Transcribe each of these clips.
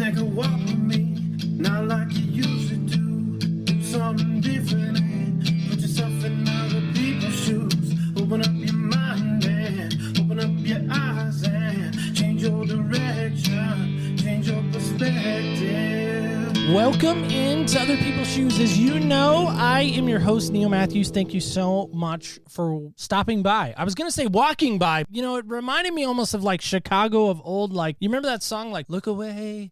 take a walk with me, not like you used to do. Do something different and put yourself in other people's shoes. Open up your mind and open up your eyes and change your direction, change your perspective. Welcome into Other People's Shoes. As you know, I am your host, Neil Matthews. Thank you so much for stopping by. I was going to say walking by. You know, it reminded me almost of like Chicago of old. Like, you remember that song, like, look away,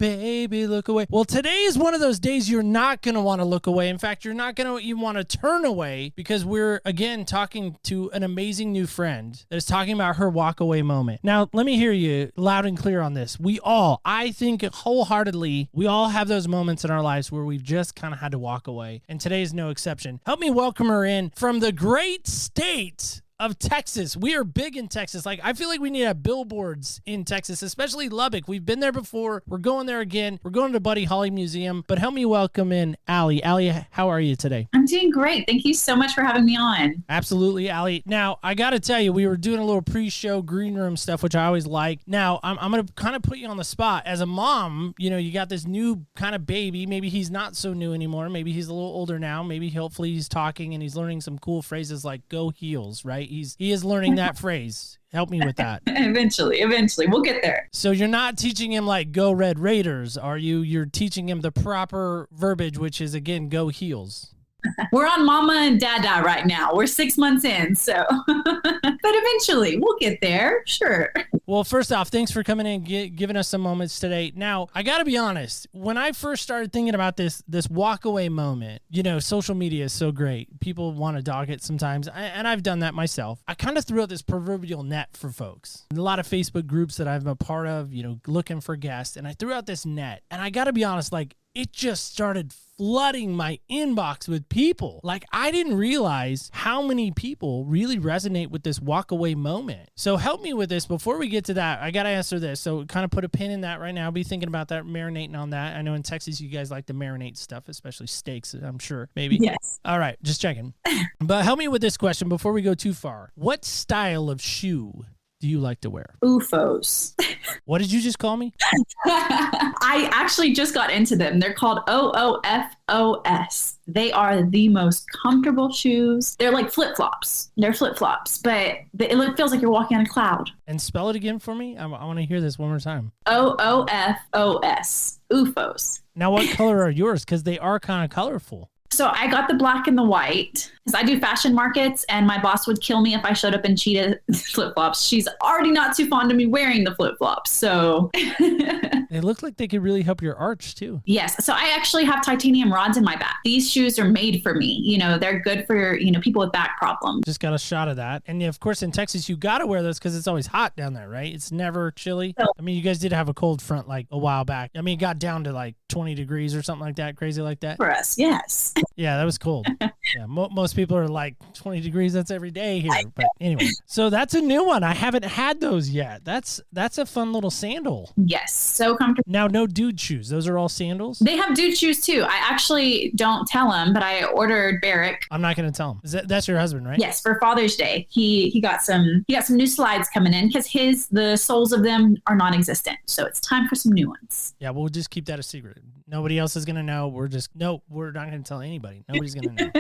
baby, look away. Well, today is one of those days you're not going to want to look away. In fact, you're not going to even want to turn away because we're, again, talking to an amazing new friend that is talking about her walk away moment. Now, let me hear you loud and clear on this. I think wholeheartedly, we all have those moments in our lives where we've just kind of had to walk away, and today is no exception. Help me welcome her in from the great state of Texas. We are big in Texas. Like, I feel like we need to have billboards in Texas, especially Lubbock. We've been there before. We're going there again. We're going to Buddy Holly Museum. But help me welcome in Allie. Allie, how are you today? I'm doing great. Thank you so much for having me on. Absolutely, Allie. Now, I got to tell you, we were doing a little pre-show green room stuff, which I always like. Now, I'm going to kind of put you on the spot. As a mom, you know, you got this new kind of baby. Maybe he's not so new anymore. Maybe he's a little older now. Maybe hopefully he's talking and he's learning some cool phrases like go heels, right? He is learning that phrase. Help me with that. Eventually. We'll get there. So you're not teaching him like go Red Raiders, are you? You're teaching him the proper verbiage, which is, again, go heels. We're on mama and dada right now. We're 6 months in, so. But eventually, we'll get there. Sure. Well, first off, thanks for coming in and giving us some moments today. Now, I got to be honest. When I first started thinking about this walk away moment, you know, social media is so great. People want to dog it sometimes, and I've done that myself. I kind of threw out this proverbial net for folks. A lot of Facebook groups that I'm a part of, you know, looking for guests, and I threw out this net. And I got to be honest, like, it just started flooding my inbox with people. Like, I didn't realize how many people really resonate with this walk away moment. So help me with this. Before we get to that, I got to answer this. So kind of put a pin in that right now. Be thinking about that, marinating on that. I know in Texas, you guys like to marinate stuff, especially steaks, I'm sure. Maybe. Yes. All right. Just checking. But help me with this question before we go too far. What style of shoe do you like to wear? Oofos. What did you just call me? I actually just got into them. They're called Oofos. They are the most comfortable shoes. They're like flip-flops. They're flip-flops, but it feels like you're walking on a cloud. And spell it again for me. I want to hear this one more time. Oofos. Oofos. Now, what color are yours? Because they are kind of colorful. So I got the black and the white because I do fashion markets, and my boss would kill me if I showed up in cheetah flip-flops. She's already not too fond of me wearing the flip-flops. So they look like they could really help your arch too. Yes. So I actually have titanium rods in my back. These shoes are made for me. You know, they're good for, you know, people with back problems. Just got a shot of that. And of course, in Texas, you got to wear those because it's always hot down there, right? It's never chilly. So, I mean, you guys did have a cold front like a while back. I mean, it got down to like 20 degrees or something like that, crazy like that. For us, yes. Yeah, that was cold. Yeah, most people are like 20 degrees. That's every day here. But anyway, so that's a new one. I haven't had those yet. That's a fun little sandal. Yes, so comfortable. Now, no dude shoes. Those are all sandals? They have dude shoes too. I actually don't tell him, but I ordered Barrick. I'm not going to tell him. That's your husband, right? Yes, for Father's Day. He got some new slides coming in because the soles of them are non-existent. So it's time for some new ones. Yeah, we'll just keep that a secret. Nobody else is going to know. We're not going to tell anybody. Nobody's going to know.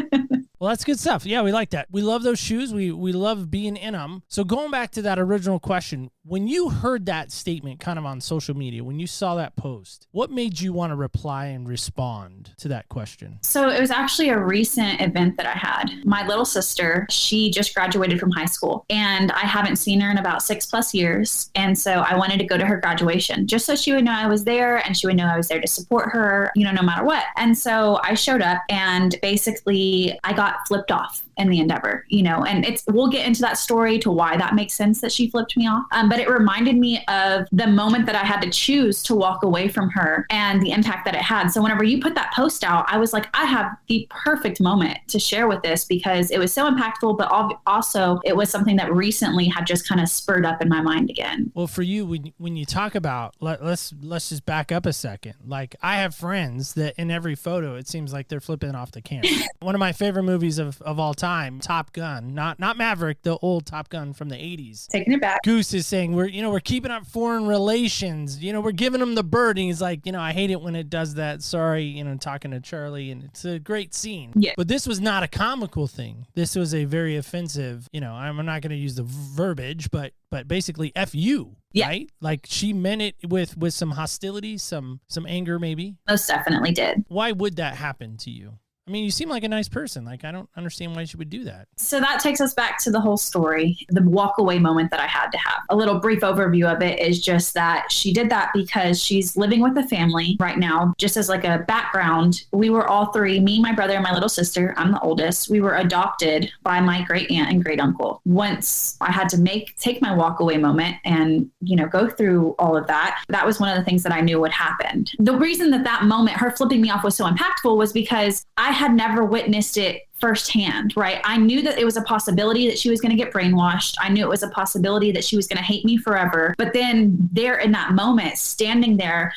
Well, that's good stuff. Yeah, we like that. We love those shoes. We love being in them. So going back to that original question, when you heard that statement kind of on social media, when you saw that post, what made you want to reply and respond to that question? So it was actually a recent event that I had. My little sister, she just graduated from high school, and I haven't seen her in about 6+ years. And so I wanted to go to her graduation just so she would know I was there and she would know I was there to support her, you know, no matter what. And so I showed up, and basically I got flipped off in the endeavor, you know, and we'll get into that story to why that makes sense that she flipped me off. But it reminded me of the moment that I had to choose to walk away from her and the impact that it had. So whenever you put that post out, I was like, I have the perfect moment to share with this because it was so impactful, but also it was something that recently had just kind of spurred up in my mind again. Well, for you, when you talk about, let's just back up a second. Like, I have friends that in every photo, it seems like they're flipping off the camera. One of my favorite movies movies of all time. Top Gun, not Maverick, the old Top Gun from the 80s. Taking it back. Goose is saying we're keeping up foreign relations. We're giving him the bird. And he's like, I hate it when it does that. Sorry, talking to Charlie, and it's a great scene. Yeah. But this was not a comical thing. This was a very offensive, I'm not going to use the verbiage, but basically F you. Yeah. Right? Like she meant it with some hostility, some anger maybe. Most definitely did. Why would that happen to you? I mean, you seem like a nice person. Like, I don't understand why she would do that. So that takes us back to the whole story, the walk away moment that I had to have. A little brief overview of it is just that she did that because she's living with a family right now. Just as like a background, we were all three, me, my brother, and my little sister. I'm the oldest. We were adopted by my great aunt and great uncle. Once I had to take my walk away moment and, go through all of that, that was one of the things that I knew would happen. The reason that moment, her flipping me off, was so impactful was because I had never witnessed it firsthand, right? I knew that it was a possibility that she was going to get brainwashed. I knew it was a possibility that she was going to hate me forever. But then there in that moment, standing there,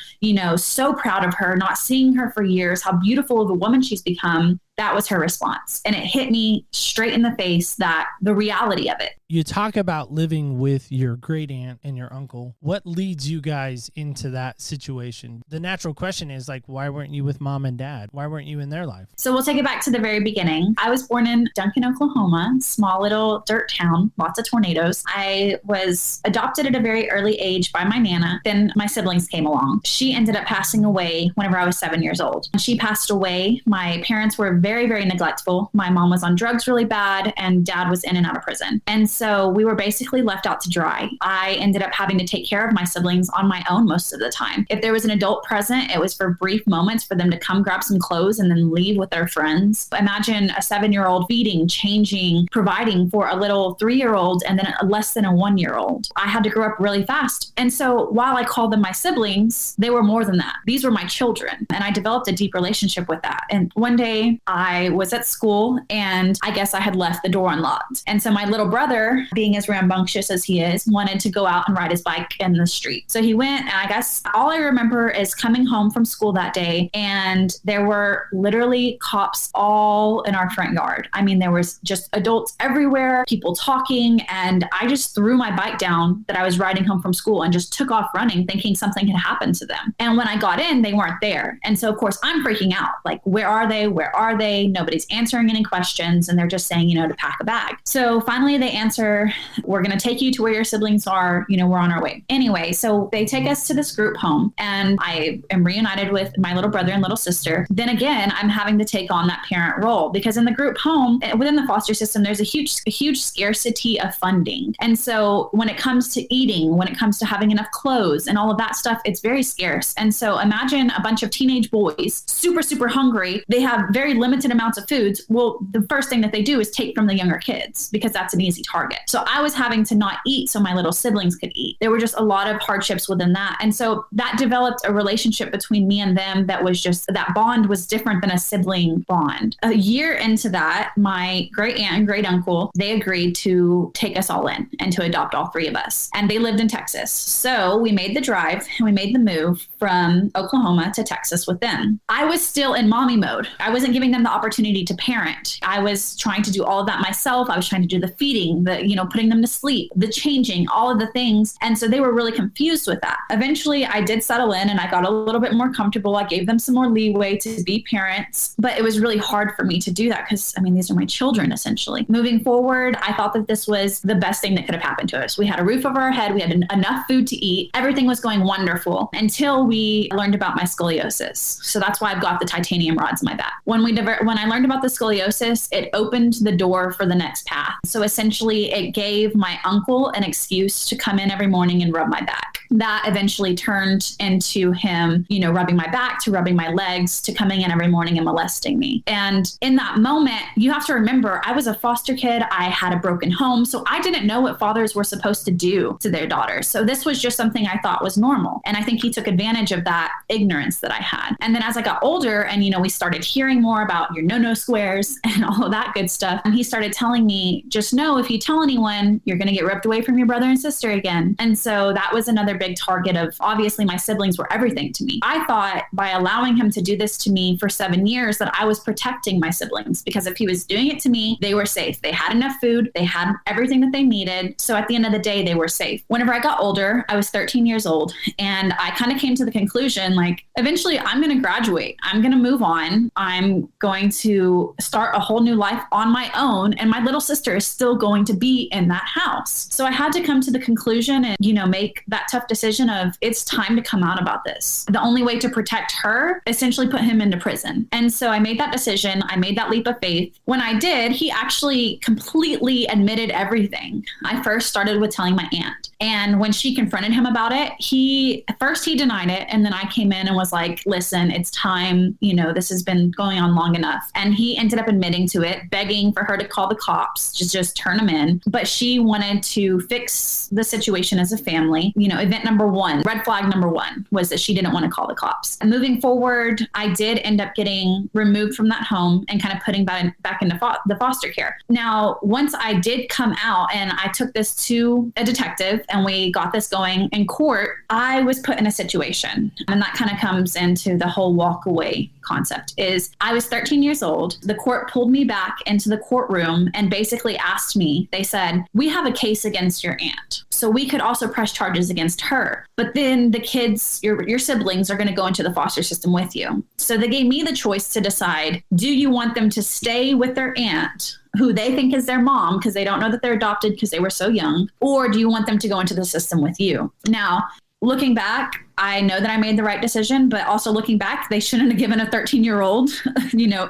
so proud of her, not seeing her for years, how beautiful of a woman she's become, that was her response. And it hit me straight in the face, that the reality of it. You talk about living with your great aunt and your uncle. What leads you guys into that situation? The natural question is like, why weren't you with mom and dad? Why weren't you in their life? So we'll take it back to the very beginning. I was born in Duncan, Oklahoma, small little dirt town, lots of tornadoes. I was adopted at a very early age by my Nana. Then my siblings came along. She ended up passing away whenever I was 7 years old. When she passed away, my parents were very, very neglectful. My mom was on drugs really bad, and dad was in and out of prison. And so we were basically left out to dry. I ended up having to take care of my siblings on my own most of the time. If there was an adult present, it was for brief moments for them to come grab some clothes and then leave with their friends. Imagine a 7-year-old feeding, changing, providing for a little 3-year-old and then less than a 1-year-old. I had to grow up really fast. And so while I called them my siblings, they were more than that. These were my children. And I developed a deep relationship with that. And one day I was at school and I guess I had left the door unlocked. And so my little brother, being as rambunctious as he is, wanted to go out and ride his bike in the street. So he went, and I guess all I remember is coming home from school that day, and there were literally cops all in our front yard. I mean, there was just adults everywhere, people talking, and I just threw my bike down that I was riding home from school and just took off running, thinking something had happened to them. And when I got in, they weren't there. And so of course I'm freaking out, like, where are they? Where are they? Nobody's answering any questions. And they're just saying, to pack a bag. So finally they answer, we're going to take you to where your siblings are. We're on our way. Anyway, so they take us to this group home, and I am reunited with my little brother and little sister. Then again, I'm having to take on that parent role, because in the group home, within the foster system, there's a huge scarcity of funding. And so when it comes to eating, when it comes to having enough clothes and all of that stuff, it's very scarce. And so imagine a bunch of teenage boys, super, super hungry. They have very limited amounts of foods. Well, the first thing that they do is take from the younger kids, because that's an easy target. So I was having to not eat so my little siblings could eat. There were just a lot of hardships within that. And so that developed a relationship between me and them that was just, that bond was different than a sibling bond. A year into that, my great aunt and great uncle, they agreed to take us all in and to adopt all three of us. And they lived in Texas. So we made the drive and we made the move from Oklahoma to Texas with them. I was still in mommy mode. I wasn't giving them the opportunity to parent. I was trying to do all of that myself. I was trying to do the feeding, the, putting them to sleep, the changing, all of the things. And so they were really confused with that. Eventually I did settle in and I got a little bit more comfortable. I gave them some more leeway to be parents, but it was really hard for me to do that because, these are my children, essentially. Moving forward, I thought that this was the best thing that could have happened to us. We had a roof over our head. We had enough food to eat. Everything was going wonderful until we learned about my scoliosis. So that's why I've got the titanium rods in my back. When I learned about the scoliosis, it opened the door for the next path. So essentially it gave my uncle an excuse to come in every morning and rub my back. That eventually turned into him, rubbing my back, to rubbing my legs, to coming in every morning and molesting me. And in that moment, you have to remember, I was a foster kid. I had a broken home. So I didn't know what fathers were supposed to do to their daughters. So this was just something I thought was normal. And I think he took advantage of that ignorance that I had. And then as I got older and, we started hearing more about your no squares and all of that good stuff. And he started telling me, just know if you tell anyone, you're going to get ripped away from your brother and sister again. And so that was another big target of, obviously my siblings were everything to me. I thought by allowing him to do this to me for 7 years that I was protecting my siblings, because if he was doing it to me, they were safe. They had enough food. They had everything that they needed. So at the end of the day, they were safe. Whenever I got older, I was 13 years old, and I kind of came to the conclusion, like, eventually I'm going to graduate. I'm going to move on. I'm going to start a whole new life on my own. And my little sister is still going to be in that house. So I had to come to the conclusion and, make that tough decision of, it's time to come out about this. The only way to protect her, essentially put him into prison. And so I made that decision. I made that leap of faith. When I did, he actually completely admitted everything. I first started with telling my aunt. And when she confronted him about it, first he denied it. And then I came in and was like, listen, it's time, this has been going on long enough. And he ended up admitting to it, begging for her to call the cops, just turn him in. But she wanted to fix the situation as a family. Event number one, red flag number one, was that she didn't want to call the cops. And moving forward, I did end up getting removed from that home and kind of putting back into the foster care. Now, once I did come out and I took this to a detective and we got this going in court, I was put in a situation. And that kind of comes into the whole walk away concept. Is I was 13 years old. The court pulled me back into the courtroom and basically asked me, they said, we have a case against your aunt, so we could also press charges against her. But then the kids, your siblings, are going to go into the foster system with you. So they gave me the choice to decide, do you want them to stay with their aunt, who they think is their mom because they don't know that they're adopted because they were so young, or do you want them to go into the system with you? Now, looking back, I know that I made the right decision, but also looking back, they shouldn't have given a 13-year-old,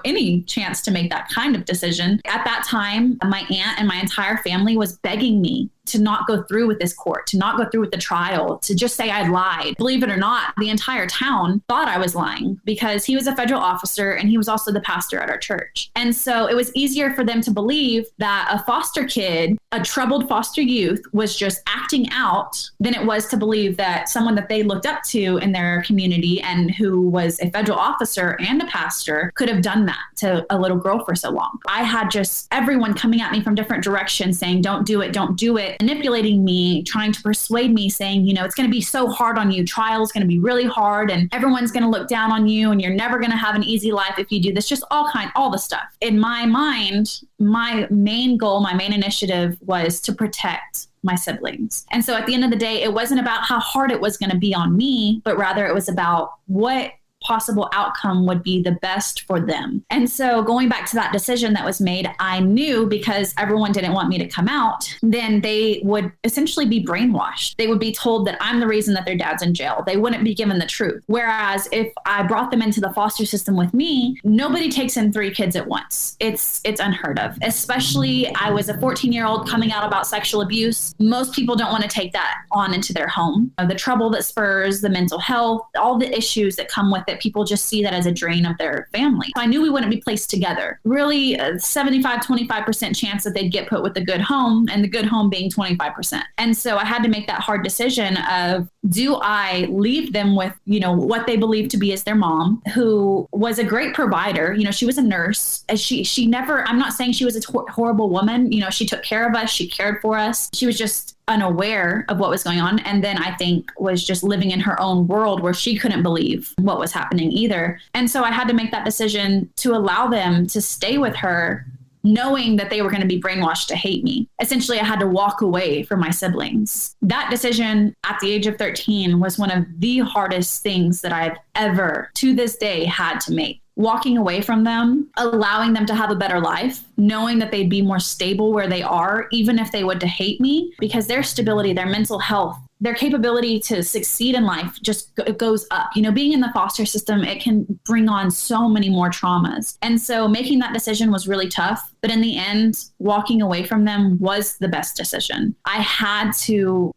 any chance to make that kind of decision. At that time, my aunt and my entire family was begging me to not go through with this court, to not go through with the trial, to just say I lied. Believe it or not, the entire town thought I was lying because he was a federal officer and he was also the pastor at our church. And so it was easier for them to believe that a foster kid, a troubled foster youth, was just acting out than it was to believe that someone that they looked up to in their community and who was a federal officer and a pastor could have done that to a little girl for so long. I had just everyone coming at me from different directions saying, don't do it, manipulating me, trying to persuade me, saying, it's going to be so hard on you. Trial is going to be really hard and everyone's going to look down on you and you're never going to have an easy life if you do this, just all the stuff. In my mind, my main goal, my main initiative was to protect my siblings. And so at the end of the day, it wasn't about how hard it was going to be on me, but rather it was about what possible outcome would be the best for them. And so going back to that decision that was made, I knew because everyone didn't want me to come out, then they would essentially be brainwashed. They would be told that I'm the reason that their dad's in jail. They wouldn't be given the truth. Whereas if I brought them into the foster system with me, nobody takes in 3 kids at once. It's unheard of. Especially I was a 14-year-old coming out about sexual abuse. Most people don't want to take that on into their home. The trouble that spurs, the mental health, all the issues that come with it, people just see that as a drain of their family. So I knew we wouldn't be placed together. Really, a 75-25% chance that they'd get put with the good home, and the good home being 25%. And so I had to make that hard decision of, do I leave them with, what they believe to be as their mom, who was a great provider. She was a nurse. She never, I'm not saying she was a horrible woman. She took care of us. She cared for us. She was just unaware of what was going on. And then I think was just living in her own world where she couldn't believe what was happening either. And so I had to make that decision to allow them to stay with her, knowing that they were going to be brainwashed to hate me. Essentially, I had to walk away from my siblings. That decision at the age of 13 was one of the hardest things that I've ever, to this day, had to make. Walking away from them, allowing them to have a better life, knowing that they'd be more stable where they are, even if they would to hate me, because their stability, their mental health, their capability to succeed in life just goes up. Being in the foster system, it can bring on so many more traumas. And so making that decision was really tough. But in the end, walking away from them was the best decision. I had to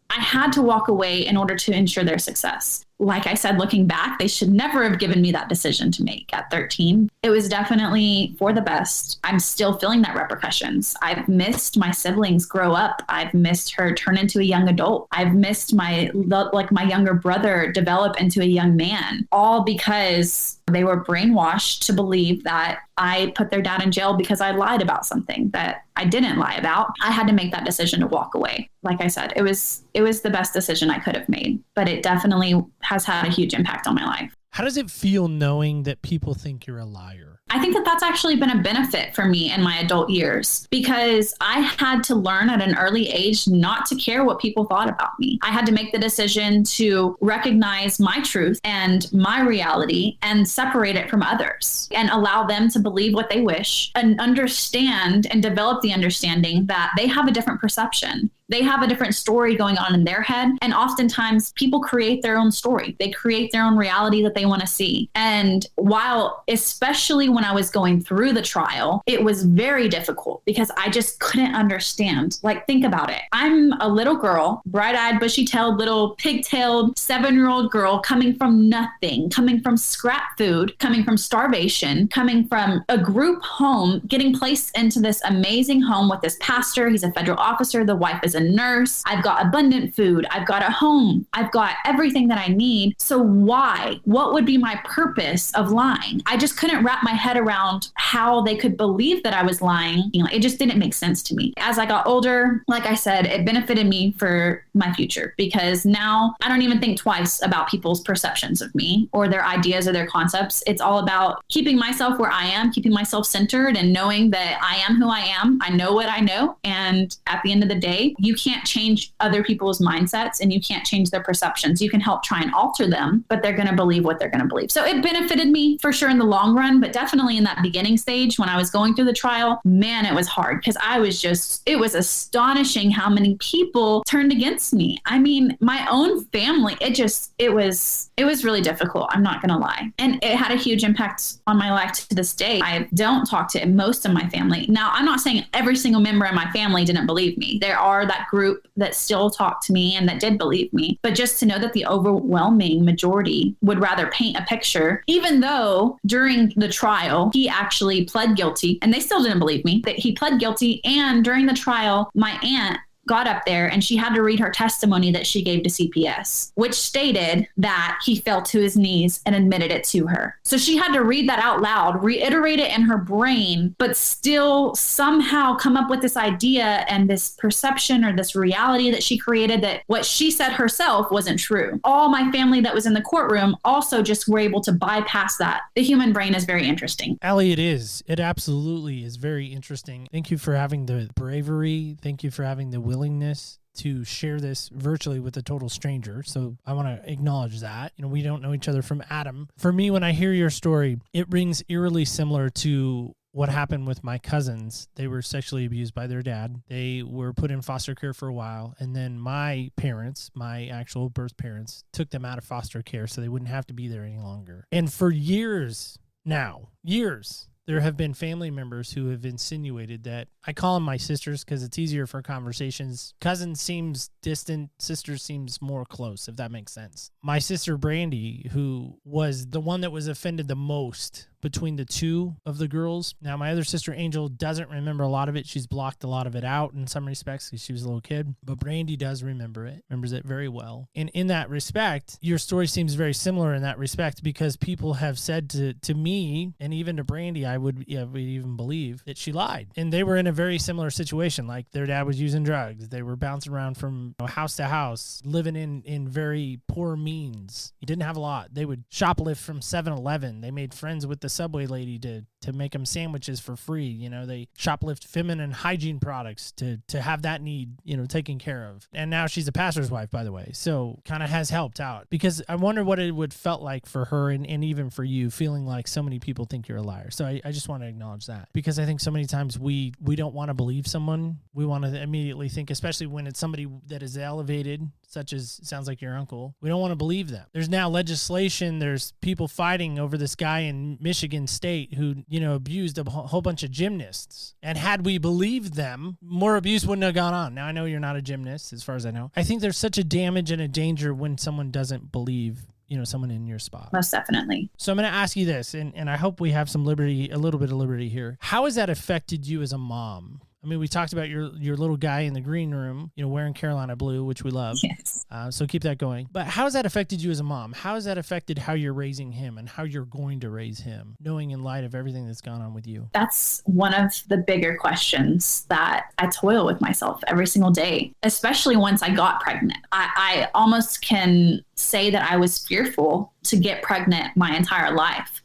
walk away in order to ensure their success. like I said, looking back, they should never have given me that decision to make at 13. It was definitely for the best. I'm still feeling that repercussions. I've missed my siblings grow up. I've missed her turn into a young adult. I've missed my younger brother develop into a young man, all because they were brainwashed to believe that I put their dad in jail because I lied about something that I didn't lie about. I had to make that decision to walk away. Like I said, it was the best decision I could have made, but it definitely has had a huge impact on my life. How does it feel knowing that people think you're a liar? I think that that's actually been a benefit for me in my adult years, because I had to learn at an early age not to care what people thought about me. I had to make the decision to recognize my truth and my reality and separate it from others and allow them to believe what they wish and understand and develop the understanding that they have a different perception. They have a different story going on in their head. And oftentimes people create their own story. They create their own reality that they want to see. And while, especially when I was going through the trial, it was very difficult because I just couldn't understand. Like, think about it. I'm a little girl, bright-eyed, bushy-tailed, little pigtailed 7-year-old girl coming from nothing, coming from scrap food, coming from starvation, coming from a group home, getting placed into this amazing home with this pastor. He's a federal officer. The wife is a nurse. I've got abundant food. I've got a home. I've got everything that I need. So why? What would be my purpose of lying? I just couldn't wrap my head around how they could believe that I was lying. You know, it just didn't make sense to me. As I got older, like I said, it benefited me for my future, because now I don't even think twice about people's perceptions of me or their ideas or their concepts. It's all about keeping myself where I am, keeping myself centered, and knowing that I am who I am. I know what I know. And at the end of the day, you can't change other people's mindsets and you can't change their perceptions. You can help try and alter them, but they're going to believe what they're going to believe. So it benefited me for sure in the long run, but definitely in that beginning stage when I was going through the trial, man, it was hard, because it was astonishing how many people turned against me. I mean, my own family, it was really difficult. I'm not going to lie. And it had a huge impact on my life to this day. I don't talk to most of my family. Now, I'm not saying every single member of my family didn't believe me. There are that group that still talk to me and that did believe me. But just to know that the overwhelming majority would rather paint a picture, even though during the trial, he actually pled guilty and they still didn't believe me, that he pled guilty. And during the trial, my aunt got up there and she had to read her testimony that she gave to CPS, which stated that he fell to his knees and admitted it to her. So she had to read that out loud, reiterate it in her brain, but still somehow come up with this idea and this perception or this reality that she created that what she said herself wasn't true. All my family that was in the courtroom also just were able to bypass that. The human brain is very interesting. Allie, it is. It absolutely is very interesting. Thank you for having the bravery. Thank you for having the willingness to share this virtually with a total stranger. So I want to acknowledge that. You know, we don't know each other from Adam. For me, when I hear your story, it rings eerily similar to what happened with my cousins. They were sexually abused by their dad. They were put in foster care for a while. And then my parents, my actual birth parents, took them out of foster care so they wouldn't have to be there any longer. And for years now, there have been family members who have insinuated that, I call them my sisters because it's easier for conversations. Cousin seems distant, sister seems more close, if that makes sense. My sister Brandy, who was the one that was offended the most between the two of the girls. Now, my other sister Angel doesn't remember a lot of it. She's blocked a lot of it out in some respects because she was a little kid. But Brandy does remembers it very well. And in that respect, your story seems very similar in that respect, because people have said to me and even to Brandy, I would even believe that she lied. And they were in a very similar situation. Like, their dad was using drugs. They were bouncing around from house to house, living in very poor means. He didn't have a lot. They would shoplift from 7-Eleven. They made friends with the Subway lady to make them sandwiches for free. You know, they shoplift feminine hygiene products to have that need, taken care of. And now she's a pastor's wife, by the way. So kind of has helped out, because I wonder what it would felt like for her and even for you, feeling like so many people think you're a liar. So I just want to acknowledge that, because I think so many times we don't want to believe someone. We want to immediately think, especially when it's somebody that is elevated, such as sounds like your uncle, we don't want to believe them. There's now legislation. There's people fighting over this guy in Michigan State who, abused a whole bunch of gymnasts. And had we believed them, more abuse wouldn't have gone on. Now, I know you're not a gymnast, as far as I know. I think there's such a damage and a danger when someone doesn't believe someone in your spot. Most definitely. So I'm going to ask you this, and I hope we have some liberty, a little bit of liberty here. How has that affected you as a mom? I mean, we talked about your little guy in the green room, wearing Carolina blue, which we love. Yes. So keep that going. But how has that affected you as a mom? How has that affected how you're raising him and how you're going to raise him, knowing in light of everything that's gone on with you? That's one of the bigger questions that I toil with myself every single day, especially once I got pregnant. I almost can say that I was fearful to get pregnant my entire life,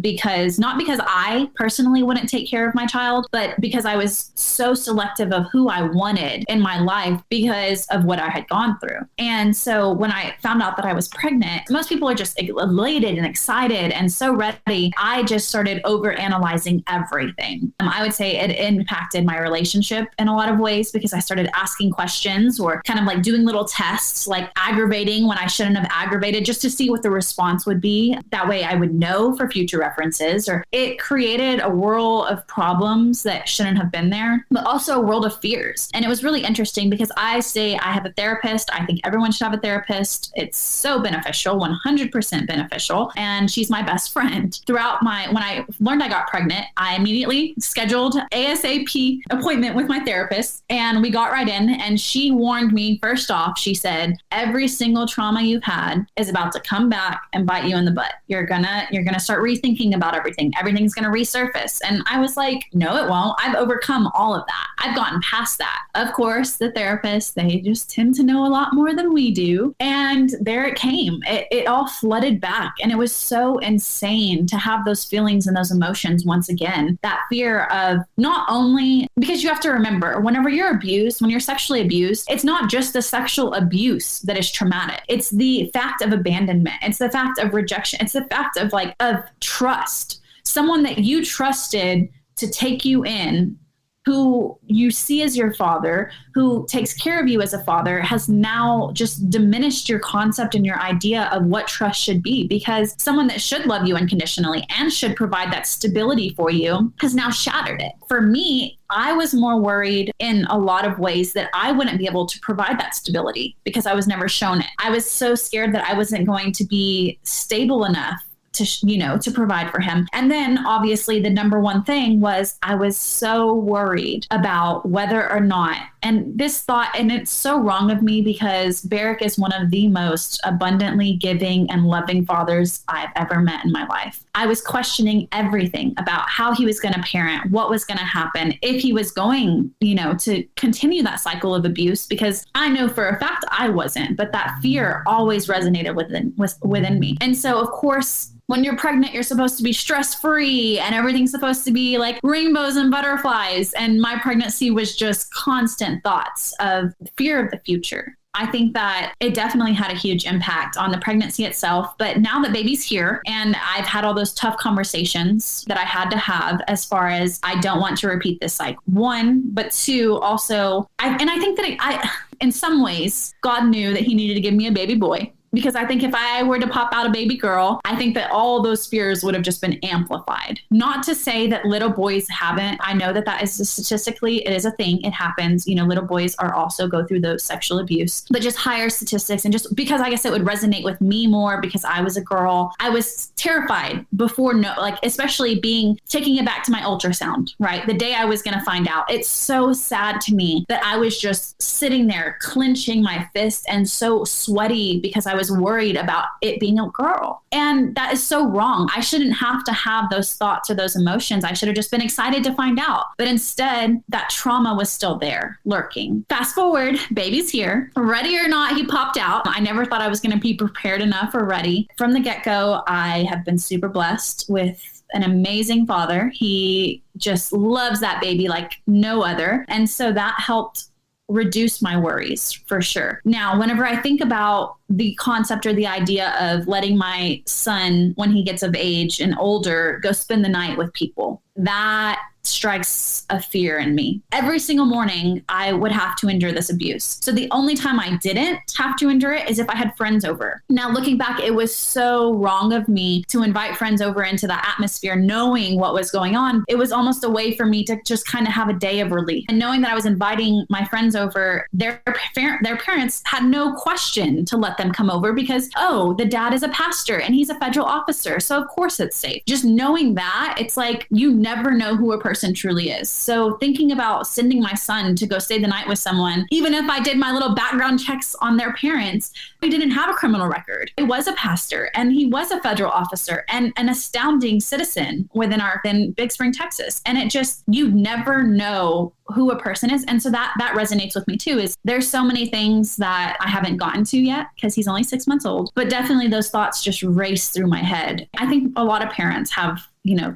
not because I personally wouldn't take care of my child, but because I was so selective of who I wanted in my life because of what I had gone through. And so when I found out that I was pregnant, most people are just elated and excited and so ready. I just started overanalyzing everything. I would say it impacted my relationship in a lot of ways because I started asking questions or kind of like doing little tests, like aggravating when I shouldn't have aggravated, just to see what the response would be. That way I would know for future references. Or it created a world of problems that shouldn't have been there, but also a world of fears. And it was really interesting because I say I have a therapist. I think everyone should have a therapist. It's so beneficial, 100% beneficial. And she's my best friend. When I learned I got pregnant, I immediately scheduled ASAP appointment with my therapist, and we got right in, and she warned me. First off, she said, every single trauma you've had is about to come back and bite you in the butt. You're gonna start rethinking about everything. Everything's gonna resurface. And I was like, no, it won't. I've overcome all of that. I've gotten past that. Of course, the therapists, they just tend to know a lot more than we do. And there it came. It all flooded back. And it was so insane to have those feelings and those emotions once again. That fear of not only, because you have to remember, whenever you're abused, when you're sexually abused, it's not just the sexual abuse that is traumatic. It's the fact of abandonment. It's the fact of rejection. It's the fact of trust. Someone that you trusted to take you in, who you see as your father, who takes care of you as a father, has now just diminished your concept and your idea of what trust should be, because someone that should love you unconditionally and should provide that stability for you has now shattered it. For me, I was more worried in a lot of ways that I wouldn't be able to provide that stability because I was never shown it. I was so scared that I wasn't going to be stable enough to provide for him. And then obviously the number one thing was I was so worried about whether or not, and this thought, and it's so wrong of me because Barrick is one of the most abundantly giving and loving fathers I've ever met in my life. I was questioning everything about how he was going to parent, what was going to happen, if he was going, to continue that cycle of abuse, because I know for a fact I wasn't, but that fear always resonated within me. And so of course, when you're pregnant, you're supposed to be stress-free and everything's supposed to be like rainbows and butterflies. And my pregnancy was just constant thoughts of fear of the future. I think that it definitely had a huge impact on the pregnancy itself. But now that baby's here and I've had all those tough conversations that I had to have as far as I don't want to repeat this cycle. One, but two, also, I think that in some ways, God knew that he needed to give me a baby boy. Because I think if I were to pop out a baby girl, I think that all those fears would have just been amplified. Not to say that little boys haven't. I know that is statistically, it is a thing. It happens. Little boys are also go through those sexual abuse, but just higher statistics. And just because I guess it would resonate with me more because I was a girl, I was terrified before, especially taking it back to my ultrasound, right? The day I was going to find out. It's so sad to me that I was just sitting there clenching my fist and so sweaty because I was worried about it being a girl. And that is so wrong. I shouldn't have to have those thoughts or those emotions. I should have just been excited to find out. But instead, that trauma was still there, lurking. Fast forward, baby's here. Ready or not, he popped out. I never thought I was going to be prepared enough or ready. From the get-go, I have been super blessed with an amazing father. He just loves that baby like no other. And so that helped reduce my worries for sure. Now, whenever I think about the concept or the idea of letting my son, when he gets of age and older, go spend the night with people, that strikes a fear in me. Every single morning, I would have to endure this abuse. So the only time I didn't have to endure it is if I had friends over. Now, looking back, it was so wrong of me to invite friends over into that atmosphere, knowing what was going on. It was almost a way for me to just kind of have a day of relief. And knowing that I was inviting my friends over, their parents had no question to let them come over because, oh, the dad is a pastor and he's a federal officer. So of course it's safe. Just knowing that, it's like you never know who a person truly is. So thinking about sending my son to go stay the night with someone, even if I did my little background checks on their parents, he didn't have a criminal record. He was a pastor and he was a federal officer and an astounding citizen within Big Spring, Texas. And it just, you never know who a person is. And so that resonates with me too, is there's so many things that I haven't gotten to yet because he's only 6 months old, but definitely those thoughts just race through my head. I think a lot of parents have,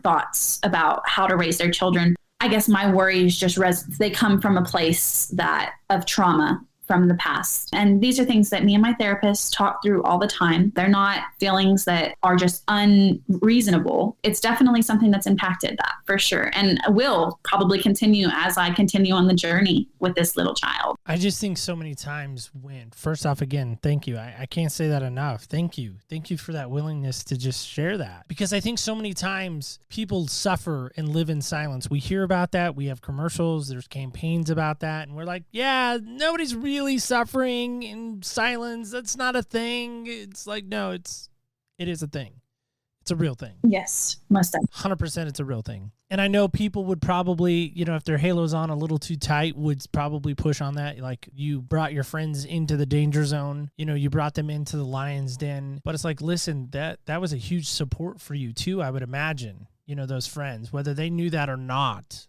thoughts about how to raise their children. I guess my worries just they come from a place of trauma from the past. And these are things that me and my therapist talk through all the time. They're not feelings that are just unreasonable. It's definitely something that's impacted that for sure. And will probably continue as I continue on the journey with this little child. I just think so many times first off, again, thank you. I can't say that enough. Thank you. Thank you for that willingness to just share that. Because I think so many times people suffer and live in silence. We hear about that. We have commercials. There's campaigns about that. And we're like, yeah, nobody's really suffering in silence. That's not a thing. It's like, no, it is a thing. It's a real thing. Yes, most definitely. 100% it's a real thing. And I know people would probably, if their halo's on a little too tight, would probably push on that. Like, you brought your friends into the danger zone. You brought them into the lion's den. But it's like, listen, that was a huge support for you too, I would imagine. Those friends, whether they knew that or not.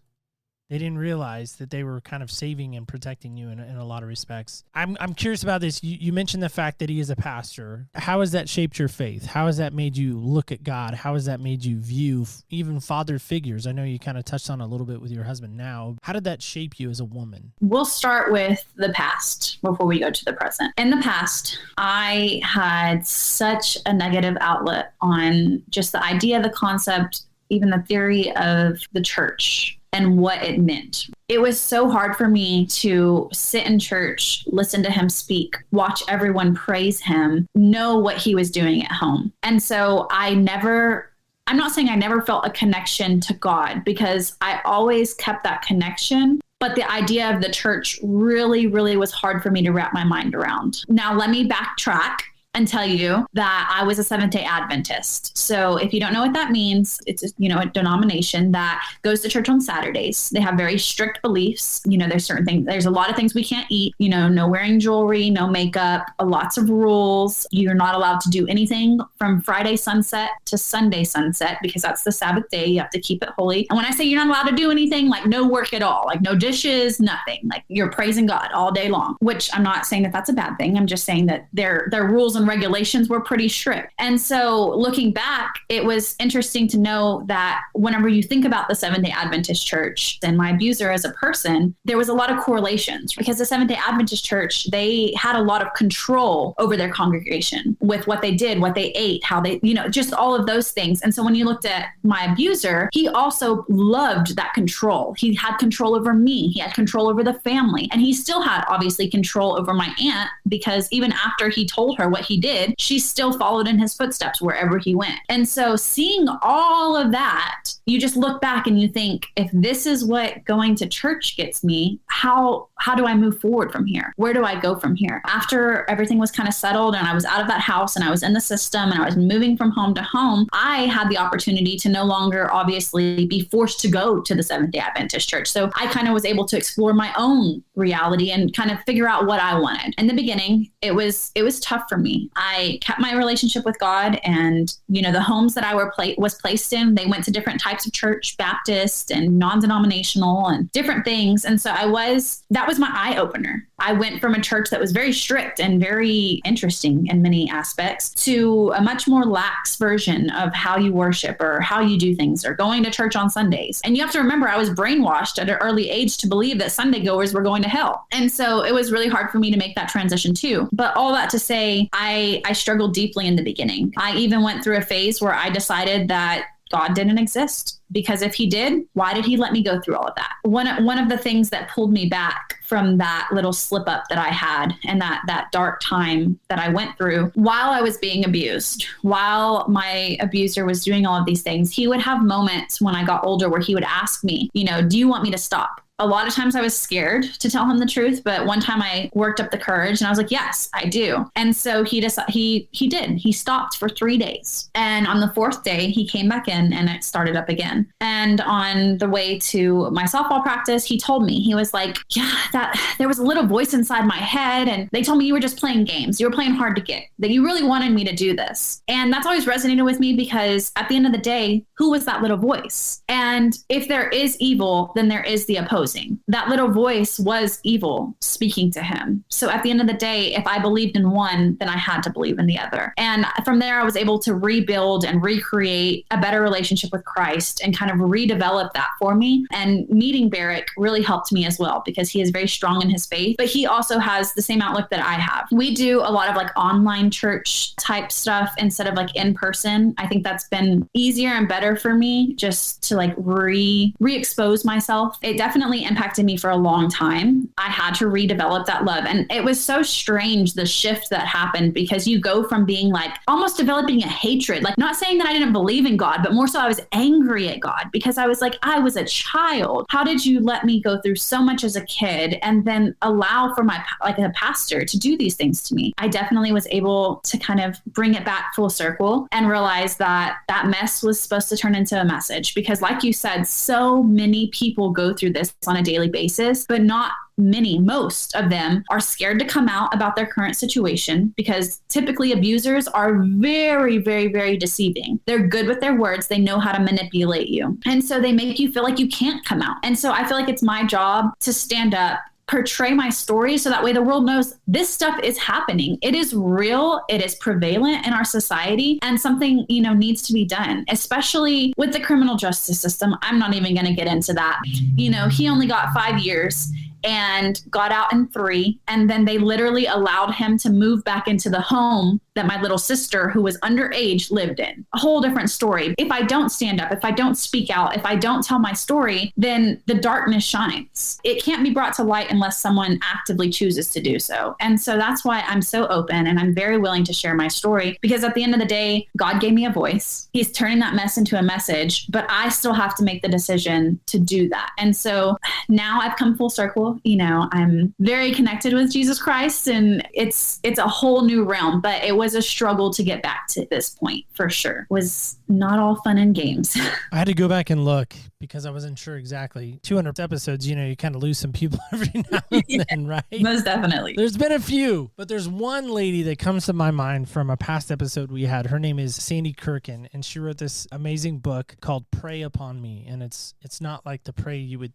They didn't realize that they were kind of saving and protecting you in a lot of respects. I'm curious about this. You mentioned the fact that he is a pastor. How has that shaped your faith? How has that made you look at God? How has that made you view even father figures? I know you kind of touched on a little bit with your husband now. How did that shape you as a woman? We'll start with the past before we go to the present. In the past, I had such a negative outlet on just the idea, the concept, even the theory of the church and what it meant. It was so hard for me to sit in church, listen to him speak, watch everyone praise him, know what he was doing at home. And so I'm not saying I never felt a connection to God, because I always kept that connection. But the idea of the church really, really was hard for me to wrap my mind around. Now, let me backtrack and tell you that I was a Seventh-day Adventist. So if you don't know what that means, it's a denomination that goes to church on Saturdays. They have very strict beliefs. There's certain things. There's a lot of things we can't eat. No wearing jewelry, no makeup, lots of rules. You're not allowed to do anything from Friday sunset to Sunday sunset, because that's the Sabbath day. You have to keep it holy. And when I say you're not allowed to do anything, like no work at all, like no dishes, nothing, like you're praising God all day long, which I'm not saying that that's a bad thing. I'm just saying that their rules and regulations were pretty strict. And so looking back, it was interesting to know that whenever you think about the Seventh-day Adventist Church and my abuser as a person, there was a lot of correlations, because the Seventh-day Adventist Church, they had a lot of control over their congregation with what they did, what they ate, how they, just all of those things. And so when you looked at my abuser, he also loved that control. He had control over me. He had control over the family. And he still had obviously control over my aunt, because even after he told her what he did, she still followed in his footsteps wherever he went. And so seeing all of that, you just look back and you think, if this is what going to church gets me, how do I move forward from here? Where do I go from here? After everything was kind of settled and I was out of that house and I was in the system and I was moving from home to home, I had the opportunity to no longer obviously be forced to go to the Seventh-day Adventist Church. So I kind of was able to explore my own reality and kind of figure out what I wanted. In the beginning, it was tough for me. I kept my relationship with God, and the homes that I was placed in, they went to different types of church, Baptist and non-denominational and different things. And so that was my eye opener. I went from a church that was very strict and very interesting in many aspects to a much more lax version of how you worship or how you do things, or going to church on Sundays. And you have to remember, I was brainwashed at an early age to believe that Sunday goers were going to hell. And so it was really hard for me to make that transition too. But all that to say, I struggled deeply in the beginning. I even went through a phase where I decided that God didn't exist. Because if he did, why did he let me go through all of that? One of the things that pulled me back from that little slip up that I had and that dark time that I went through while I was being abused, while my abuser was doing all of these things, he would have moments when I got older where he would ask me, do you want me to stop? A lot of times I was scared to tell him the truth, but one time I worked up the courage and I was like, yes, I do. And so he did. He stopped for 3 days. And on the 4th day, he came back in and it started up again. And on the way to my softball practice, he told me, he was like, yeah, that there was a little voice inside my head. And they told me you were just playing games. You were playing hard to get, that you really wanted me to do this. And that's always resonated with me because at the end of the day, who was that little voice? And if there is evil, then there is the opposing. That little voice was evil speaking to him. So at the end of the day, if I believed in one, then I had to believe in the other. And from there, I was able to rebuild and recreate a better relationship with Christ and kind of redevelop that for me. And meeting Barrick really helped me as well because he is very strong in his faith, but he also has the same outlook that I have. We do a lot of like online church type stuff instead of like in person. I think that's been easier and better for me just to like re-expose myself. It definitely impacted me for a long time. I had to redevelop that love. And it was so strange, the shift that happened, because you go from being like almost developing a hatred, like not saying that I didn't believe in God, but more so I was angry at God because I was like, I was a child. How did you let me go through so much as a kid and then allow for my, like a pastor to do these things to me? I definitely was able to kind of bring it back full circle and realize that that mess was supposed to turn into a message because like you said, so many people go through this on a daily basis, but not many, most of them are scared to come out about their current situation because typically abusers are very, very, very deceiving. They're good with their words. They know how to manipulate you. And so they make you feel like you can't come out. And so I feel like it's my job to stand up, portray my story so that way the world knows this stuff is happening. It is real. It is prevalent in our society and something, needs to be done, especially with the criminal justice system. I'm not even going to get into that. He only got 5 years and got out in 3. And then they literally allowed him to move back into the home that my little sister, who was underage, lived in. A whole different story. If I don't stand up, if I don't speak out, if I don't tell my story, then the darkness shines. It can't be brought to light unless someone actively chooses to do so. And so that's why I'm so open and I'm very willing to share my story because at the end of the day, God gave me a voice. He's turning that mess into a message, but I still have to make the decision to do that. And so now I've come full circle. I'm very connected with Jesus Christ and it's a whole new realm, but it was a struggle to get back to this point for sure. It was not all fun and games. I had to go back and look because I wasn't sure exactly. 200 episodes, you kind of lose some people every now and then, right? Most definitely. There's been a few, but there's one lady that comes to my mind from a past episode we had. Her name is Sandy Kirkin, and she wrote this amazing book called Pray Upon Me. And it's not like the pray you would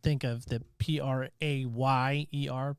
think of, the Prayer,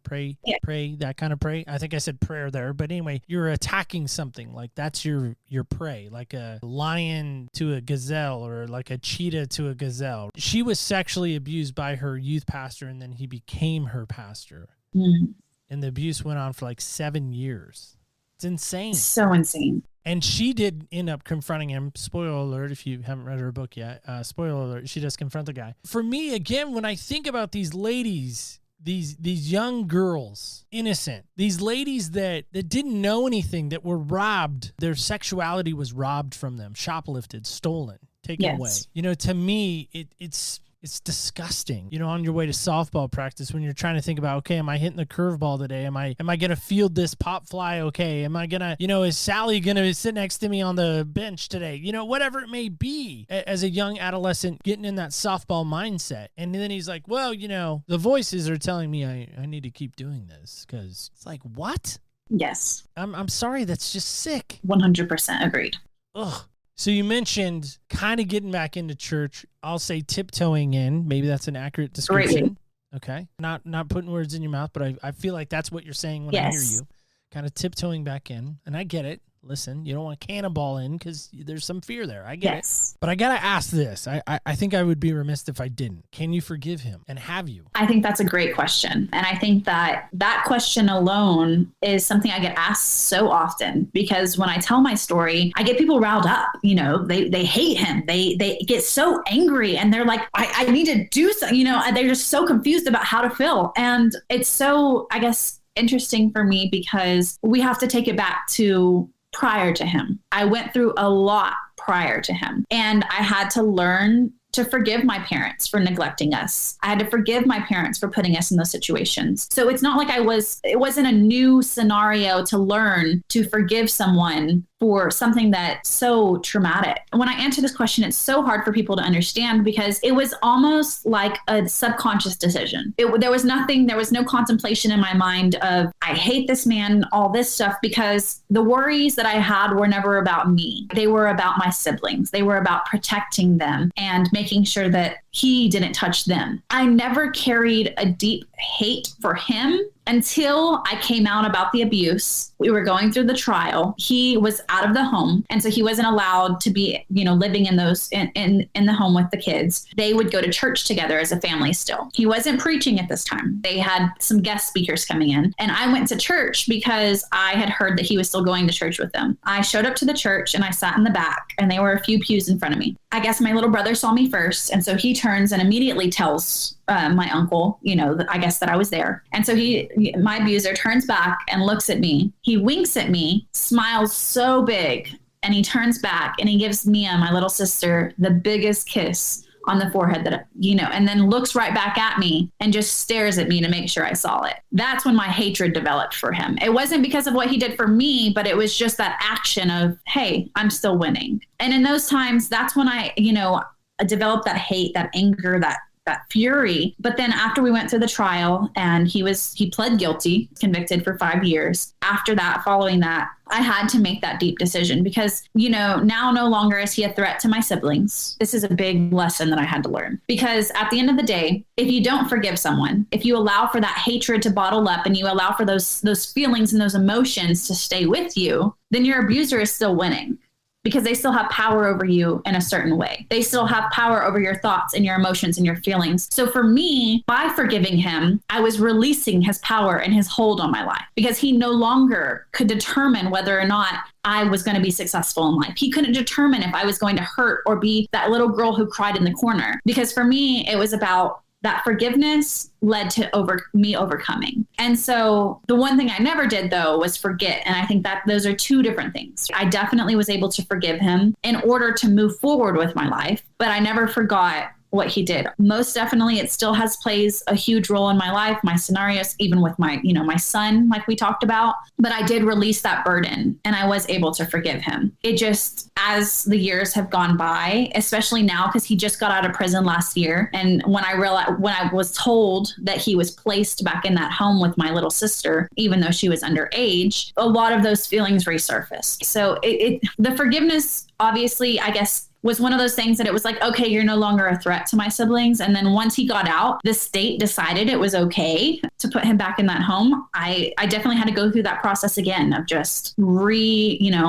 pray, yeah. Pray, that kind of pray. I think I said prayer there, but anyway, you're attacking something, like that's your prey, like a lion to a gazelle or like a cheetah to a gazelle. She was sexually abused by her youth pastor, and then he became her pastor. Mm. And the abuse went on for like 7 years. It's insane. So insane. And she did end up confronting him. Spoiler alert, if you haven't read her book yet. Spoiler alert, she does confront the guy. For me, again, when I think about these ladies, these young girls, innocent, these ladies that didn't know anything, that were robbed, their sexuality was robbed from them, shoplifted, stolen, taken away. To me, it's disgusting. On your way to softball practice, when you're trying to think about, okay, am I hitting the curveball today? Am I going to field this pop fly okay? Am I going to, is Sally going to sit next to me on the bench today? Whatever it may be, as a young adolescent getting in that softball mindset. And then he's like, well, the voices are telling me I need to keep doing this, because it's like, what? Yes. I'm sorry. That's just sick. 100% agreed. Ugh. So you mentioned kind of getting back into church. I'll say tiptoeing in. Maybe that's an accurate description. Okay. Not putting words in your mouth, but I feel like that's what you're saying when I hear you. Kind of tiptoeing back in. And I get it. listen, you don't want to cannonball in because there's some fear there. I get Yes. it. But I got to ask this. I think I would be remiss if I didn't. Can you forgive him? And have you? I think that's a great question. And I think that that question alone is something I get asked so often, because when I tell my story, I get people riled up. You know, they hate him. They get so angry and they're like, I need to do something, you know, they're just so confused about how to feel. And it's so, I guess, interesting for me because we have to take it back to prior to him. I went through a lot prior to him, and I had to learn to forgive my parents for neglecting us. I had to forgive my parents for putting us in those situations. So it's not like it wasn't a new scenario to learn to forgive someone for something that's so traumatic. When I answer this question, it's so hard for people to understand because it was almost like a subconscious decision. There was no contemplation in my mind of, I hate this man, all this stuff, because the worries that I had were never about me. They were about my siblings. They were about protecting them and making sure that he didn't touch them. I never carried a deep hate for him until I came out about the abuse. We were going through the trial. He was out of the home. And so he wasn't allowed to be, you know, living in the home with the kids. They would go to church together as a family still. He wasn't preaching at this time. They had some guest speakers coming in. And I went to church because I had heard that he was still going to church with them. I showed up to the church and I sat in the back, and they were a few pews in front of me. I guess my little brother saw me first. And so he turns and immediately tells my uncle, you know, I guess that I was there. And so my abuser turns back and looks at me. He winks at me, smiles so big, and he turns back and he gives Mia, my little sister, the biggest kiss on the forehead that, you know, and then looks right back at me and just stares at me to make sure I saw it. That's when my hatred developed for him. It wasn't because of what he did for me, but it was just that action of, hey, I'm still winning. And in those times, that's when I, you know, developed that hate, that anger, that fury. But then after we went through the trial and he pled guilty, convicted for 5 years. After that, following that, I had to make that deep decision because, you know, now no longer is he a threat to my siblings. This is a big lesson that I had to learn, because at the end of the day, if you don't forgive someone, if you allow for that hatred to bottle up and you allow for those feelings and those emotions to stay with you, then your abuser is still winning. Because they still have power over you in a certain way. They still have power over your thoughts and your emotions and your feelings. So for me, by forgiving him, I was releasing his power and his hold on my life, because he no longer could determine whether or not I was going to be successful in life. He couldn't determine if I was going to hurt or be that little girl who cried in the corner. Because for me, it was about that forgiveness led to me overcoming. And so the one thing I never did, though, was forget. And I think that those are two different things. I definitely was able to forgive him in order to move forward with my life, but I never forgot what he did. Most definitely, it still plays a huge role in my life, my scenarios, even with my son, like we talked about. But I did release that burden and I was able to forgive him. It just, as the years have gone by, especially now, because he just got out of prison last year. And when I was told that he was placed back in that home with my little sister, even though she was underage, a lot of those feelings resurfaced. So the forgiveness, obviously, I guess, was one of those things that it was like, okay, you're no longer a threat to my siblings. And then once he got out, the state decided it was okay to put him back in that home. I definitely had to go through that process again of just removing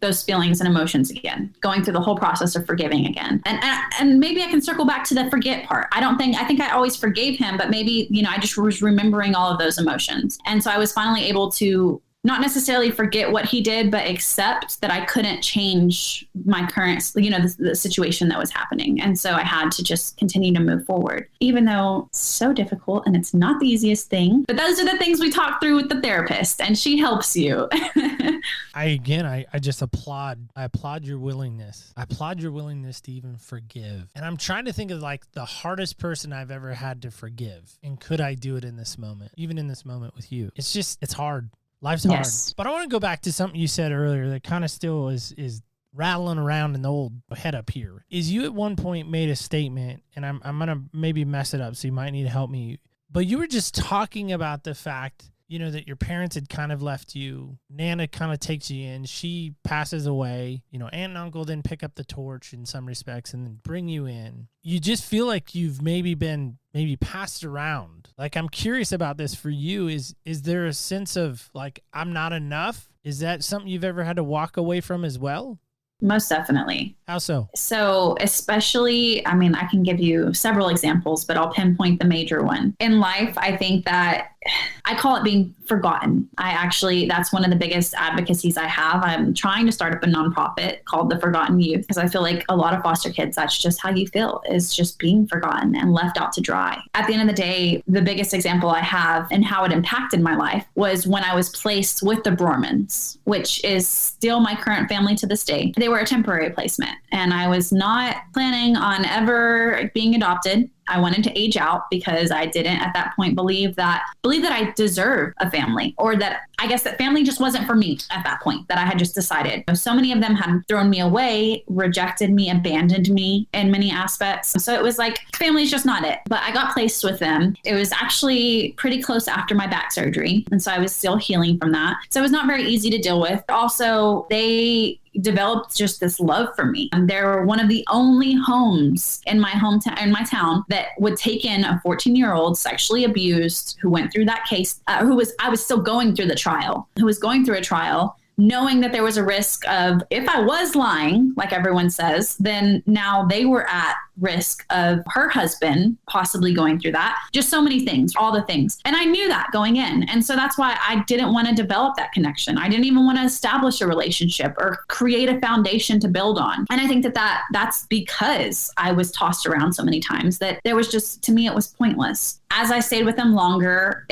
those feelings and emotions again, going through the whole process of forgiving again. And maybe I can circle back to the forget part. I think I always forgave him, but maybe, I just was remembering all of those emotions. And so I was finally able to not necessarily forget what he did, but accept that I couldn't change my current, the situation that was happening. And so I had to just continue to move forward, even though it's so difficult and it's not the easiest thing. But those are the things we talk through with the therapist, and she helps you. I just applaud. I applaud your willingness. I applaud your willingness to even forgive. And I'm trying to think of like the hardest person I've ever had to forgive. And could I do it in this moment, even in this moment with you? It's hard. Life's hard. Yes. But I want to go back to something you said earlier that kind of still is rattling around in the old head up here. Is you at one point made a statement, and I'm going to maybe mess it up, so you might need to help me. But you were just talking about the fact, that your parents had kind of left you. Nana kind of takes you in. She passes away. Aunt and uncle then pick up the torch in some respects and then bring you in. You just feel like you've maybe been passed around. Like, I'm curious about this for you. Is there a sense of like, I'm not enough? Is that something you've ever had to walk away from as well? Most definitely. How so? So, especially, I mean, I can give you several examples, but I'll pinpoint the major one. In life, I think that I call it being forgotten. That's one of the biggest advocacies I have. I'm trying to start up a nonprofit called The Forgotten Youth, because I feel like a lot of foster kids, that's just how you feel, is just being forgotten and left out to dry. At the end of the day, the biggest example I have and how it impacted my life was when I was placed with the Brormans, which is still my current family to this day. They were a temporary placement, and I was not planning on ever being adopted. I wanted to age out because I didn't at that point believe that I deserve a family, or that I guess that family just wasn't for me at that point, that I had just decided. So many of them had thrown me away, rejected me, abandoned me in many aspects. So it was like, family's just not it. But I got placed with them. It was actually pretty close after my back surgery. And so I was still healing from that. So it was not very easy to deal with. Also, they developed just this love for me. And they were one of the only homes in my town that would take in a 14-year-old sexually abused who went through that case, I was still going through a trial, knowing that there was a risk of, if I was lying, like everyone says, then now they were at risk of her husband possibly going through that. Just so many things, all the things. And I knew that going in. And so that's why I didn't want to develop that connection. I didn't even want to establish a relationship or create a foundation to build on. And I think that's because I was tossed around so many times that there was just, to me, it was pointless. As I stayed with them longer,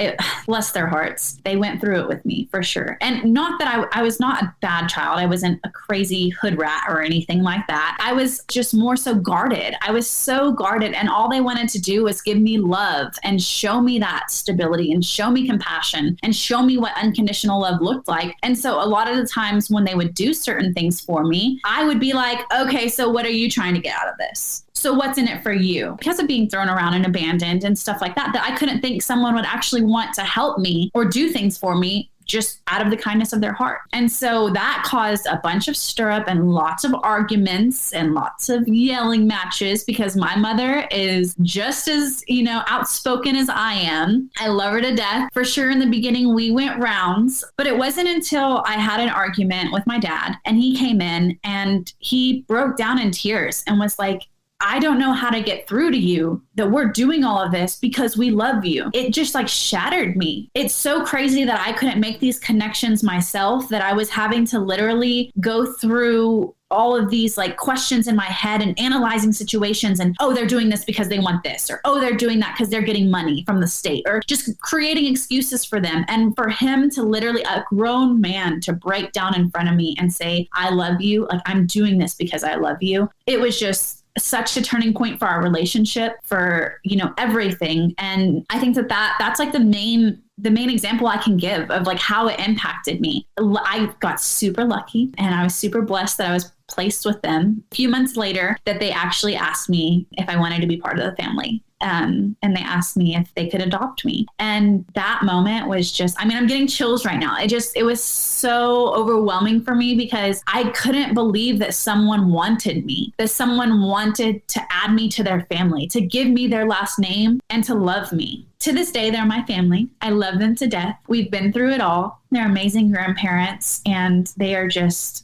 bless their hearts, they went through it with me for sure. And not that I was not a bad child. I wasn't a crazy hood rat or anything like that. I was just more so guarded. I was so guarded, and all they wanted to do was give me love and show me that stability and show me compassion and show me what unconditional love looked like. And so a lot of the times when they would do certain things for me, I would be like, okay, so what are you trying to get out of this? So what's in it for you? Because of being thrown around and abandoned and stuff like that I couldn't think someone would actually want to help me or do things for me just out of the kindness of their heart. And so that caused a bunch of stir-up and lots of arguments and lots of yelling matches, because my mother is just as, outspoken as I am. I love her to death. For sure, in the beginning, we went rounds, but it wasn't until I had an argument with my dad and he came in and he broke down in tears and was like, I don't know how to get through to you that we're doing all of this because we love you. It just shattered me. It's so crazy that I couldn't make these connections myself, that I was having to literally go through all of these questions in my head and analyzing situations and, oh, they're doing this because they want this, or, oh, they're doing that because they're getting money from the state, or just creating excuses for them. And for him to literally, a grown man, to break down in front of me and say, I love you. I'm doing this because I love you. It was just such a turning point for our relationship, for, everything. And I think that's the main example I can give of how it impacted me. I got super lucky and I was super blessed that I was placed with them. A few months later, that they actually asked me if I wanted to be part of the family. And they asked me if they could adopt me. And that moment was just, I'm getting chills right now. It was so overwhelming for me, because I couldn't believe that someone wanted me, that someone wanted to add me to their family, to give me their last name and to love me. To this day, they're my family. I love them to death. We've been through it all. They're amazing grandparents, and they are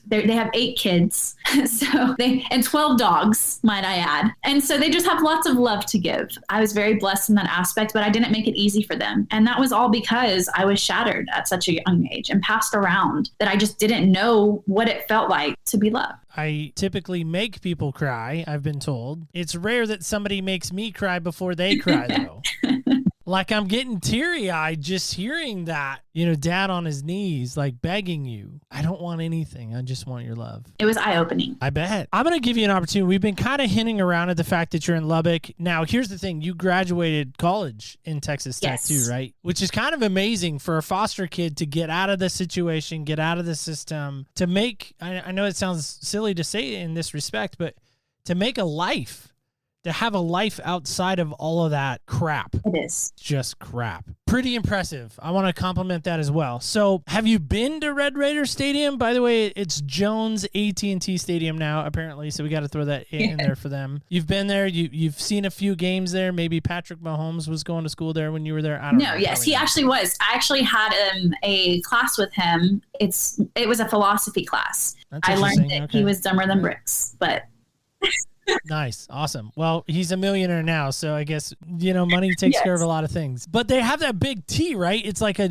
they have 8 kids, and 12 dogs, might I add. And so they just have lots of love to give. I was very blessed in that aspect, but I didn't make it easy for them. And that was all because I was shattered at such a young age and passed around, that I just didn't know what it felt like to be loved. I typically make people cry, I've been told. It's rare that somebody makes me cry before they cry, though. I'm getting teary-eyed just hearing that, dad on his knees, begging you. I don't want anything. I just want your love. It was eye-opening. I bet. I'm going to give you an opportunity. We've been kind of hinting around at the fact that you're in Lubbock. Now, here's the thing. You graduated college in Texas Tech too, right? Which is kind of amazing for a foster kid to get out of the situation, get out of the system, to make, I know it sounds silly to say it in this respect, but to make a life, to have a life outside of all of that crap. It is. Just crap. Pretty impressive. I want to compliment that as well. So have you been to Red Raider Stadium? By the way, it's Jones AT&T Stadium now, apparently, so we got to throw that in there for them. You've been there. You've seen a few games there. Maybe Patrick Mahomes was going to school there when you were there. I don't know. Yes, he actually was. I actually had a class with him. It was a philosophy class. I learned that he was dumber than bricks, but... Nice. Awesome. Well, he's a millionaire now, so I guess, money takes care of a lot of things. But they have that big T, right? It's like a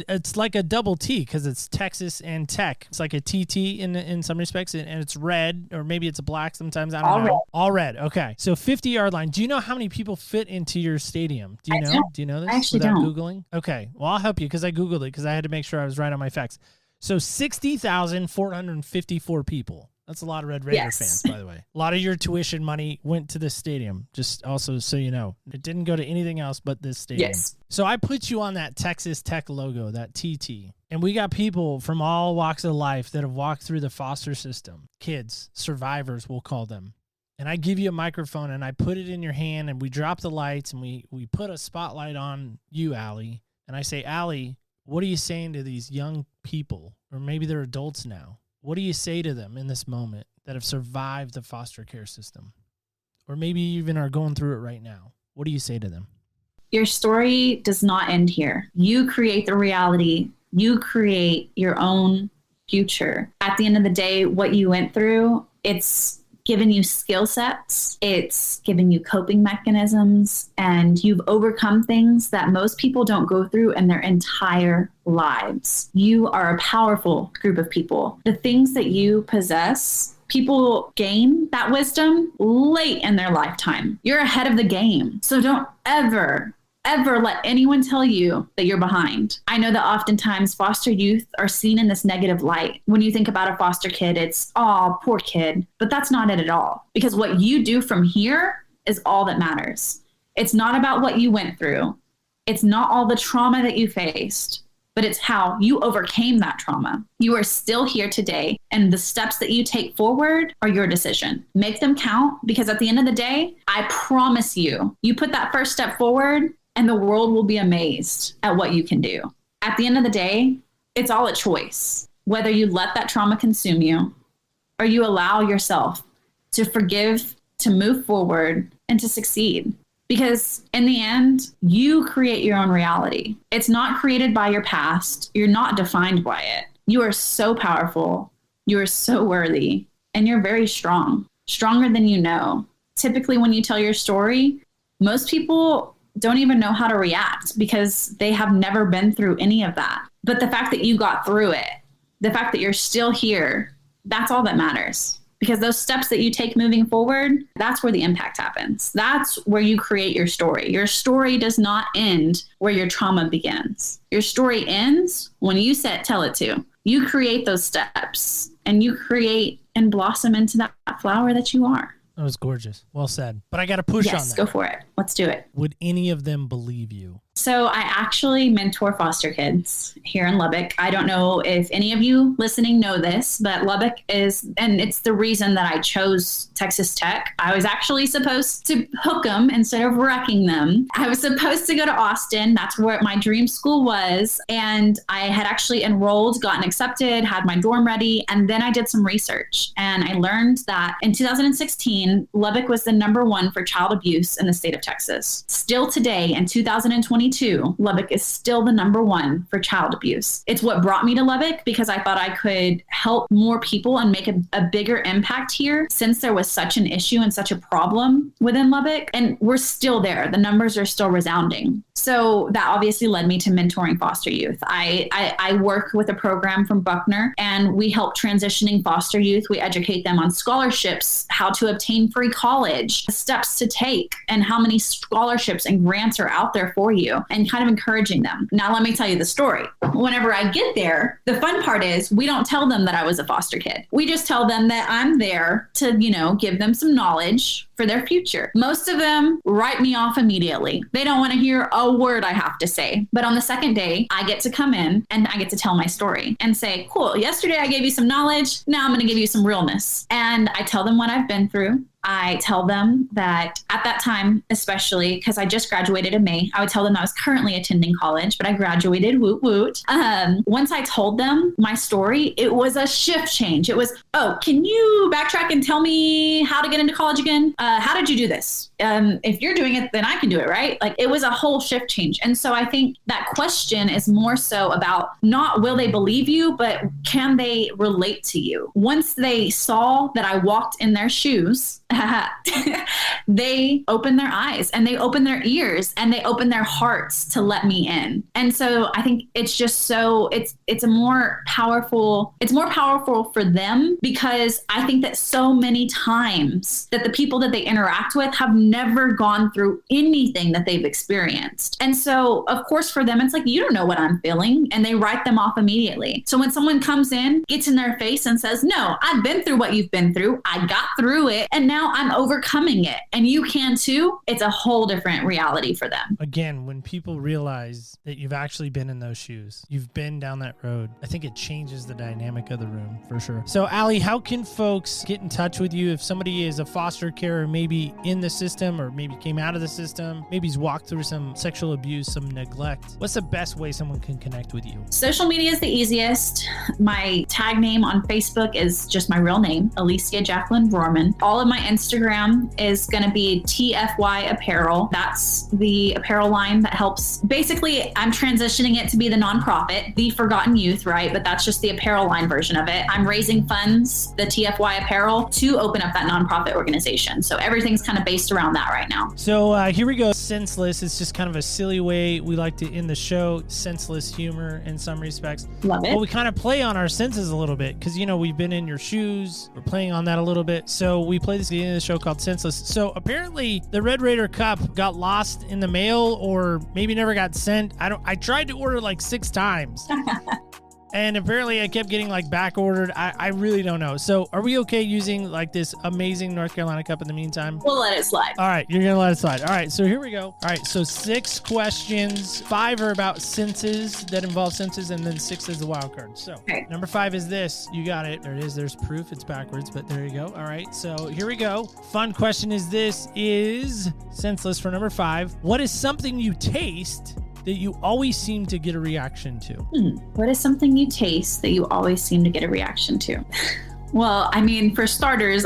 double T because it's Texas and Tech. It's like a TT in some respects, and it's red, or maybe it's black sometimes. I don't know. Red. All red. Okay. So 50-yard line. Do you know how many people fit into your stadium? Do you know? Do you know this? I actually without don't. Googling? Okay. Well, I'll help you because I Googled it because I had to make sure I was right on my facts. So 60,454 people. That's a lot of Red Raider fans, by the way. A lot of your tuition money went to this stadium, just also so you know. It didn't go to anything else but this stadium. Yes. So I put you on that Texas Tech logo, that TT. And we got people from all walks of life that have walked through the foster system. Kids, survivors, we'll call them. And I give you a microphone, and I put it in your hand, and we drop the lights, and we put a spotlight on you, Allie. And I say, Allie, what are you saying to these young people? Or maybe they're adults now. What do you say to them in this moment that have survived the foster care system? Or maybe even are going through it right now. What do you say to them? Your story does not end here. You create the reality. You create your own future. At the end of the day, what you went through, it's given you skill sets, it's given you coping mechanisms, and you've overcome things that most people don't go through in their entire lives. You are a powerful group of people. The things that you possess, people gain that wisdom late in their lifetime. You're ahead of the game. So don't ever let anyone tell you that you're behind. I know that oftentimes foster youth are seen in this negative light. When you think about a foster kid, it's, oh, poor kid. But that's not it at all. Because what you do from here is all that matters. It's not about what you went through. It's not all the trauma that you faced, but it's how you overcame that trauma. You are still here today, and the steps that you take forward are your decision. Make them count, because at the end of the day, I promise you, you put that first step forward, and the world will be amazed at what you can do. At the end of the day, it's all a choice. Whether you let that trauma consume you or you allow yourself to forgive, to move forward, and to succeed. Because in the end, you create your own reality. It's not created by your past. You're not defined by it. You are so powerful. You are so worthy. And you're very strong, stronger than you know. Typically, when you tell your story, most people don't even know how to react because they have never been through any of that. But the fact that you got through it, the fact that you're still here, that's all that matters. Because those steps that you take moving forward, that's where the impact happens. That's where you create your story. Your story does not end where your trauma begins. Your story ends when you tell it to. You create those steps, and you create and blossom into that flower that you are. That was gorgeous. Well said. But I got to push on that. Yes, go for it. Let's do it. Would any of them believe you? So I actually mentor foster kids here in Lubbock. I don't know if any of you listening know this, but Lubbock is, and it's the reason that I chose Texas Tech. I was actually supposed to hook them instead of wrecking them. I was supposed to go to Austin. That's where my dream school was. And I had actually enrolled, gotten accepted, had my dorm ready. And then I did some research. And I learned that in 2016, Lubbock was the #1 for child abuse in the state of Texas. Still today, in 2022, Lubbock is still the #1 for child abuse. It's what brought me to Lubbock because I thought I could help more people and make a bigger impact here since there was such an issue and such a problem within Lubbock. And we're still there. The numbers are still resounding. So that obviously led me to mentoring foster youth. I work with a program from Buckner, and we help transitioning foster youth. We educate them on scholarships, how to obtain free college, steps to take, and how many scholarships and grants are out there for you, and kind of encouraging them. Now, let me tell you the story. Whenever I get there, the fun part is we don't tell them that I was a foster kid. We just tell them that I'm there to, give them some knowledge for their future. Most of them write me off immediately. They don't want to hear a word I have to say. But on the second day, I get to come in and I get to tell my story and say, cool, yesterday I gave you some knowledge. Now I'm going to give you some realness. And I tell them what I've been through. I tell them that at that time, especially because I just graduated in May, I would tell them I was currently attending college, but I graduated, woot woot. Once I told them my story, it was a shift change. It was, oh, can you backtrack and tell me how to get into college again? How did you do this? If you're doing it, then I can do it, right? Like it was a whole shift change. And so I think that question is more so about not will they believe you, but can they relate to you? Once they saw that I walked in their shoes, they opened their eyes and they opened their ears and they opened their hearts to let me in. And so I think it's just so it's more powerful for them, because I think that so many times that the people that they interact with have never gone through anything that they've experienced. And so of course for them, it's like, you don't know what I'm feeling. And they write them off immediately. So when someone comes in, gets in their face and says, no, I've been through what you've been through. I got through it. And now I'm overcoming it. And you can too. It's a whole different reality for them. Again, when people realize that you've actually been in those shoes, you've been down that road, I think it changes the dynamic of the room for sure. So Allie, how can folks get in touch with you if somebody is a foster carer, maybe in the system or maybe came out of the system, maybe he's walked through some sexual abuse, some neglect? What's the best way someone can connect with you? Social media is the easiest. My tag name on Facebook is just my real name, Aliscia Jacklyn Rohrman. All of my Instagram is going to be TFY Apparel. That's the apparel line that helps. Basically, I'm transitioning it to be the nonprofit, The Forgotten Youth, right? But that's just the apparel line version of it. I'm raising funds, the TFY Apparel, to open up that nonprofit organization. So everything's kind of based around that right now. So here we go. Senseless. It's just kind of a silly way we like to end the show. Senseless humor in some respects. Love it. Well, we kind of play on our senses a little bit because, you know, we've been in your shoes. We're playing on that a little bit. So we play this game in the show called Senseless. So apparently the Red Raider Cup got lost in the mail or maybe never got sent. I tried to order like 6 times. And apparently I kept getting like back ordered. I really don't know. So are we okay using like this amazing North Carolina Cup in the meantime? We'll let it slide. All right. You're going to let it slide. All right. So here we go. All right. So 6 questions. 5 are about senses that involve senses. And then 6 is the wild card. So Number 5 is this. You got it. There it is. There's proof. It's backwards, but there you go. All right. So here we go. Fun question is this is senseless for number 5. What is something you taste that you always seem to get a reaction to? What is something you taste that you always seem to get a reaction to? Well, I mean, for starters,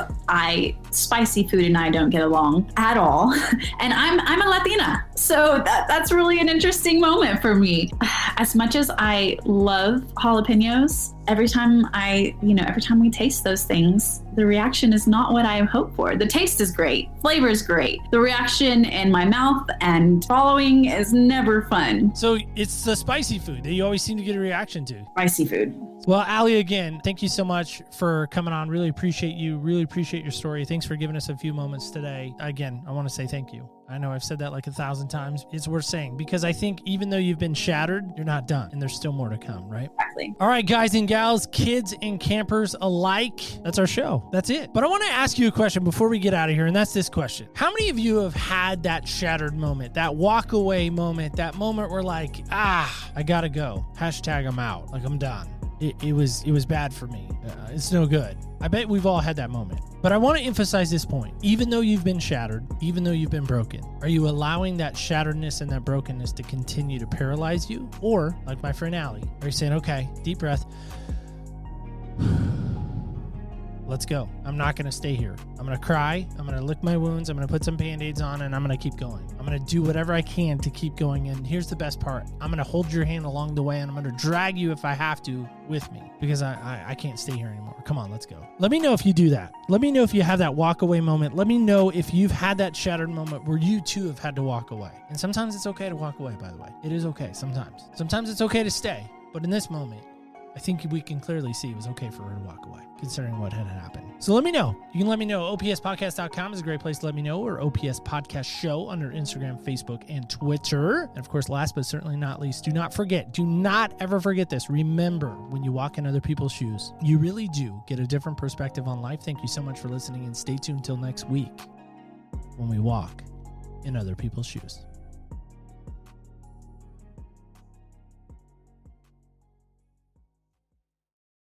spicy food and I don't get along at all. And I'm a Latina. So that's really an interesting moment for me. As much as I love jalapenos, every time we taste those things, the reaction is not what I hope for. The taste is great. Flavor is great. The reaction in my mouth and swallowing is never fun. So it's the spicy food that you always seem to get a reaction to. Spicy food. Well, Allie, again, thank you so much for coming on. Really appreciate you. Really appreciate your story. Thanks for giving us a few moments today. Again, I want to say thank you. I know I've said that like 1,000 times. It's worth saying because I think even though you've been shattered, you're not done and there's still more to come, right? Exactly. All right, guys and gals, kids and campers alike, that's our show. That's it. But I want to ask you a question before we get out of here, and that's this question. How many of you have had that shattered moment, that walk away moment, that moment where like, I gotta go. Hashtag I'm out. Like I'm done. It was bad for me. It's no good. I bet we've all had that moment. But I want to emphasize this point. Even though you've been shattered, even though you've been broken, are you allowing that shatteredness and that brokenness to continue to paralyze you? Or, like my friend Allie, are you saying, okay, deep breath. Let's go. I'm not going to stay here. I'm going to cry. I'm going to lick my wounds. I'm going to put some Band-Aids on and I'm going to keep going. I'm going to do whatever I can to keep going. And here's the best part. I'm going to hold your hand along the way and I'm going to drag you if I have to with me because I can't stay here anymore. Come on, let's go. Let me know if you do that. Let me know if you have that walk away moment. Let me know if you've had that shattered moment where you too have had to walk away. And sometimes it's okay to walk away, by the way. It is okay sometimes. Sometimes it's okay to stay. But in this moment, I think we can clearly see it was okay for her to walk away, considering what had happened. So let me know. You can let me know. OPSpodcast.com is a great place to let me know, or OPS Podcast Show under Instagram, Facebook, and Twitter. And of course, last but certainly not least, do not ever forget this. Remember, when you walk in other people's shoes, you really do get a different perspective on life. Thank you so much for listening, and stay tuned till next week when we walk in other people's shoes.